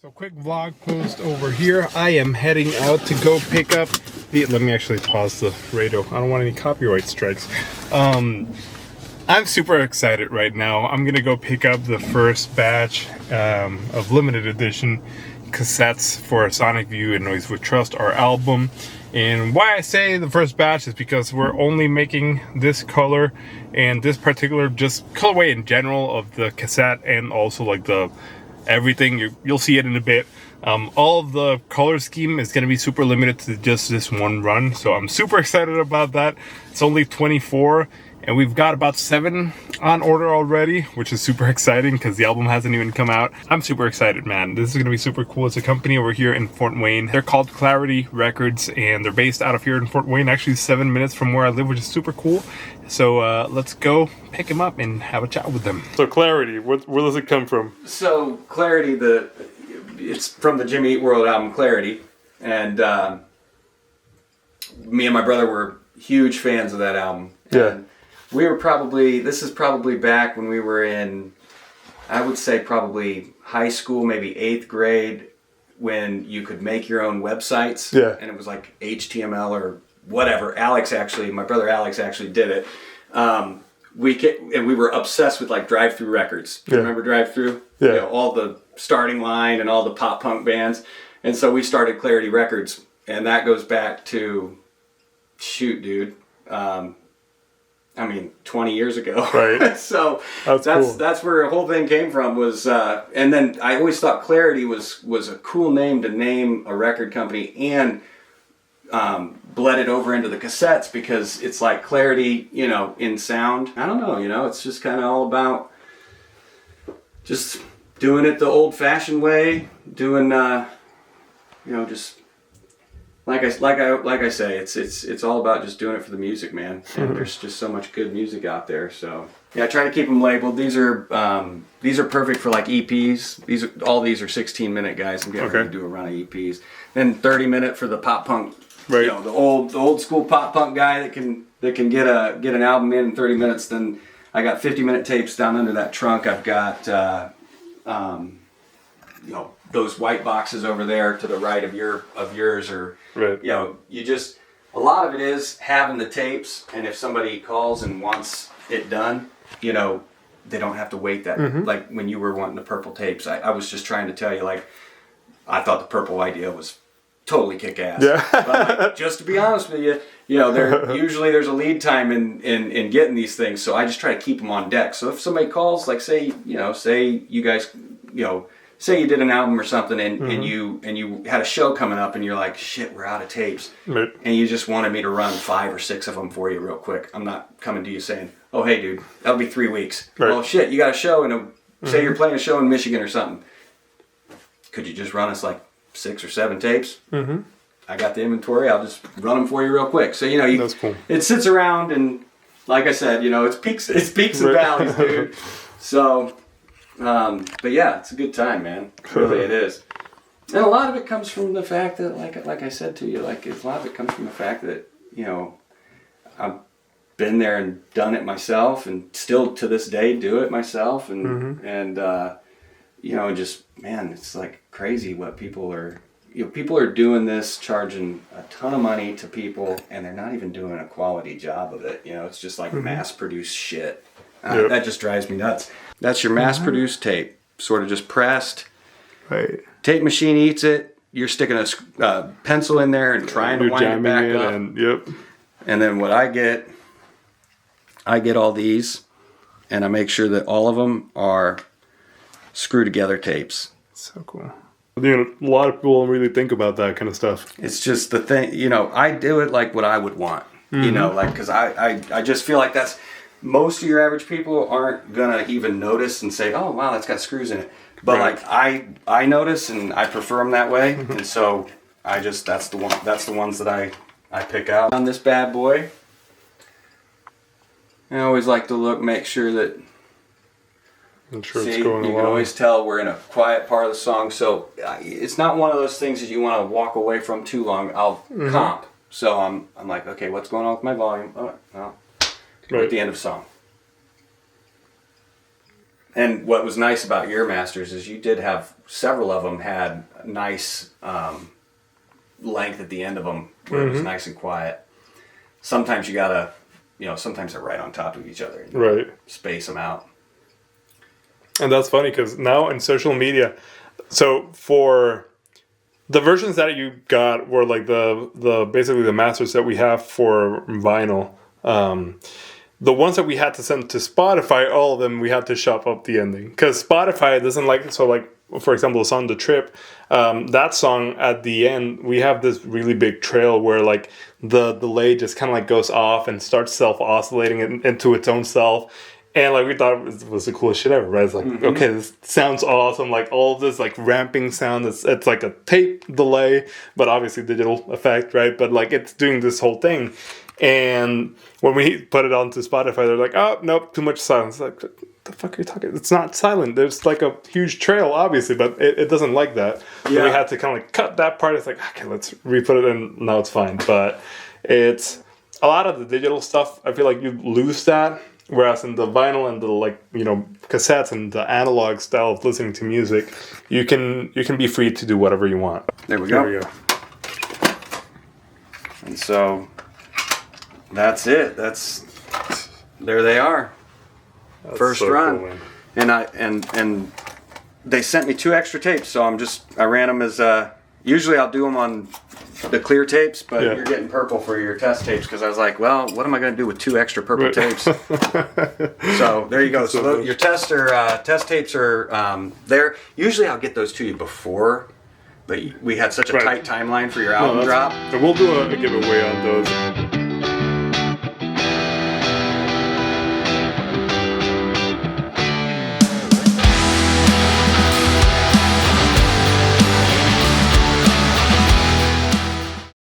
So quick vlog post over here. I am heading out to go pick up the, let me actually pause the radio. I don't want any copyright strikes. I'm super excited right now. I'm gonna go pick up the first batch of limited edition cassettes for Sonic View and Noise with Trust, our album. And why I say the first batch is because we're only making this color and this particular just colorway in general of the cassette, and also like the everything. You'll see it in a bit. All of the color scheme is going to be super limited to just this one run, so I'm super excited about that. It's only 24 and we've got about 7 on order already, which is super exciting because the album hasn't even come out. I'm super excited, man. This is going to be super cool. It's a company over here in Fort Wayne. They're called Clarity Records and they're based out of here in Fort Wayne, actually 7 minutes from where I live, which is super cool. So let's go pick them up and have a chat with them. So Clarity, where does it come from? So Clarity, it's from the Jimmy Eat World album Clarity, and me and my brother were huge fans of that album. Yeah. And this is probably back when we were in, I would say probably high school, maybe 8th grade, when you could make your own websites. Yeah. And it was like HTML or whatever. My brother Alex actually did it. We were obsessed with like drive-through records. Do you remember drive-through? Yeah. You know, all the Starting Line and all the pop punk bands. And so we started Clarity Records, and that goes back to, shoot, dude, 20 years ago. Right. So that's cool. That's where the whole thing came from. Was and then I always thought Clarity was a cool name to name a record company, and bled it over into the cassettes because it's like clarity, in sound. I don't know, it's just kind of all about just doing it the old-fashioned way, doing, just like I say, it's all about just doing it for the music, man. And there's just so much good music out there. So yeah, I try to keep them labeled. These are perfect for like EPs. All these are 16-minute guys. I'm getting ready to do a run of EPs. Then 30-minute for the pop punk. Right. The old school pop punk guy that can get an album in 30 minutes. Then I got 50-minute tapes down under that trunk. I've got those white boxes over there to the right of yours, or right. A lot of it is having the tapes, and if somebody calls and wants it done, they don't have to wait that. Like when you were wanting the purple tapes, I was just trying to tell you, like, I thought the purple idea was totally kick ass. Yeah. But like, just to be honest with you, there's a lead time in getting these things, so I just try to keep them on deck. So if somebody calls, like say you guys, say you did an album or something, and you had a show coming up, and you're like, shit, we're out of tapes, right. And you just wanted me to run 5 or 6 of them for you real quick. I'm not coming to you saying, oh hey dude, that'll be 3 weeks. Right. Well shit, you got a show say you're playing a show in Michigan or something. Could you just run us like 6 or 7 tapes? I got the inventory. I'll just run them for you real quick. So that's cool. It sits around, and like I said, it's peaks and valleys, dude. So, but yeah, it's a good time, man. Really, it is. And a lot of it comes from the fact that, like I said to you, a lot of it comes from the fact that I've been there and done it myself, and still to this day do it myself, and just, man, it's like crazy what people are doing this, charging a ton of money to people, and they're not even doing a quality job of it. It's just like mass-produced shit. That just drives me nuts. That's your mass-produced tape, sort of just pressed. Right. Tape machine eats it. You're sticking a pencil in there and trying to wind it back up. And then what I get all these, and I make sure that all of them are screw together tapes. So cool. A lot of people don't really think about that kind of stuff. It's just the thing, I do it like what I would want, because I just feel like that's, most of your average people aren't gonna even notice and say, oh wow, that's got screws in it. But right. Like I notice, and I prefer them that way, and so that's the ones that I pick out on this bad boy. I always like to make sure that. I'm sure it's going along. You can always tell we're in a quiet part of the song, so it's not one of those things that you want to walk away from too long. I'll comp, so I'm like, okay, what's going on with my volume? Oh, well, we're at the end of the song. And what was nice about your masters is you did have several of them had nice length at the end of them where it was nice and quiet. Sometimes you gotta, sometimes they're right on top of each other. Right. Space them out. And that's funny because now in social media, so for the versions that you got were like the basically the masters that we have for vinyl. The ones that we had to send to Spotify, all of them we had to chop up the ending because Spotify doesn't like it. So like for example, the song "The Trip," that song at the end we have this really big trail where like the delay just kind of like goes off and starts self-oscillating into its own self. And like we thought it was the coolest shit ever, right? It's like, okay, this sounds awesome. Like all of this like ramping sound, it's like a tape delay, but obviously digital effect, right? But like it's doing this whole thing. And when we put it onto Spotify, they're like, oh nope, too much silence. Like, what the fuck are you talking? It's not silent. There's like a huge trail, obviously, but it doesn't like that. So we had to kind of like cut that part. It's like, okay, let's re-put it in. Now it's fine. But it's a lot of the digital stuff. I feel like you lose that. Whereas in the vinyl and the cassettes and the analog style of listening to music, you can be free to do whatever you want. There we go. And so that's it. There they are. That's First so run. cool, And they sent me 2 extra tapes, so I ran them as usually I'll do them on the clear tapes, but you're getting purple for your test tapes because I was like, well, what am I going to do with 2 extra purple tapes? So there you go. So your test tapes are there. Usually I'll get those to you before, but we had such a tight timeline for your album drop. And we'll do a giveaway on those.